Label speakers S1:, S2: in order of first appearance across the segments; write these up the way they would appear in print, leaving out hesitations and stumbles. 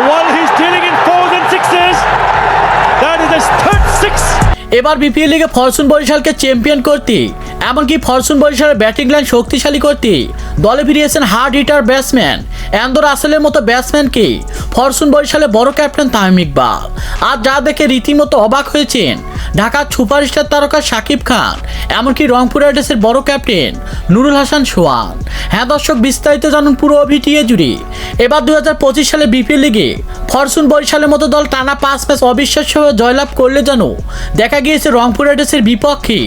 S1: While he's dealing in fours and sixes, that is his third six.
S2: এবার BPL লিগে Fortune বরিশালকে champion করতে এমনকি Fortune বরিশালের batting line শক্তিশালী করতে দলে ফিরিয়েছেন হার্ড হিটার ব্যাটসম্যান অ্যান্ড্রু রাসেলের মতো ব্যাটসম্যানকে ফরচুন বরিশালের বড় ক্যাপ্টেন তামিম ইকবাল। আর যা দেখে রীতিমতো অবাক হয়েছেন ঢাকার সুপারস্টার তারকা শাকিব খান, এমনকি রংপুর রাইডার্সের বড় ক্যাপ্টেন নুরুল হাসান সোহান। হ্যাঁ দর্শক, বিস্তারিত জানুন পুরো ভিডিও জুড়ে। এবার 2025 সালে বিপিএল লিগে ফরচুন বরিশালের মতো দল টানা 5 ম্যাচ অবিশ্বাস্যভাবে জয়লাভ করলে যেন দেখা গিয়েছে রংপুর রাইডার্সের বিপক্ষে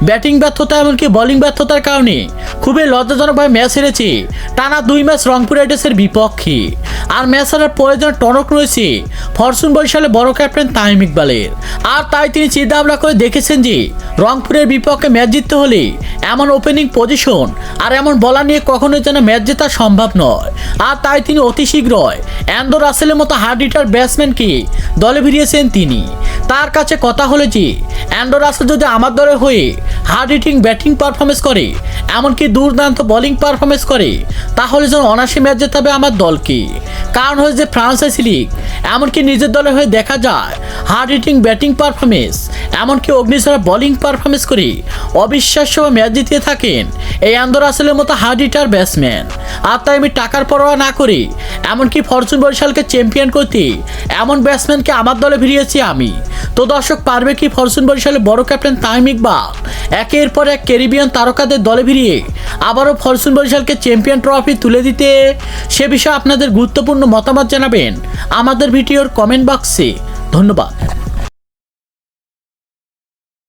S2: ব্যাটিং ব্যর্থতা এমনকি বোলিং ব্যর্থতার কারণে খুবই লজ্জাজনকভাবে ম্যাচ হেরেছে টানা 2 ম্যাচ রংপুর রাইডার্সের বিপক্ষে। আর ম্যাচ হারার প্রয়োজন টনক রয়েছে ফরচুন বরিশালের বড় ক্যাপ্টেন তামিম ইকবালের। আর তাই তিনি চিন্তা ভাবনা করে দেখেছেন যে রংপুরের বিপক্ষে ম্যাচ জিততে হলে এমন ওপেনিং পজিশন আর এমন বলার নিয়ে কখনোই যেন ম্যাচ জেতা সম্ভব নয়। আর তাই তিনি অতি শীঘ্রই অ্যান্ড্রু রাসেলের মতো হার্ড হিটার ব্যাটসম্যানকে দলে ফিরিয়েছেন তিনি। তার কাছে কথা হলো যে অ্যান্ড্রু রাসেল যদি আমার দলে হয়ে হার্ড হিটিং ব্যাটিং পারফরমেন্স করে এমনকি দুর্দান্ত বোলিং পারফরমেন্স করে তাহলে যেন অনায়াসে ম্যাচ জেতাবে আমার দলকে। কারণ হয়েছে ফ্রান্সাইজি লিগ, এমনকি নিজের দলে হয়ে দেখা যায় হার্ড হিটিং ব্যাটিং পারফরমেন্স এমনকি অগ্নিঝরা বোলিং পারফরমেন্স করে অবিশ্বাস্য ম্যাচ জিতিয়ে থাকেন এই অ্যান্ড্রু রাসেলের মতো হার্ড হিটার ব্যাটসম্যান। আর তাই আমি টাকার পরোয়া না করে এমনকি ফরচুন বরিশালকে চ্যাম্পিয়ন করতে এমন ব্যাটসম্যানকে আমার দলে ফিরিয়েছি আমি। তো দর্শক, পারবে কি ফরচুন বরিশালের বড় ক্যাপ্টেন তামিম ইকবাল একের পর এক ক্যারিবিয়ান তারকাদের দলে ফিরিয়ে আবারও ফরচুন বরিশালকে চ্যাম্পিয়ন ট্রফি তুলে দিতে? সে বিষয়ে আপনাদের গুরুত্বপূর্ণ মতামত জানাবেন আমাদের ভিডিওর কমেন্ট বক্সে। ধন্যবাদ।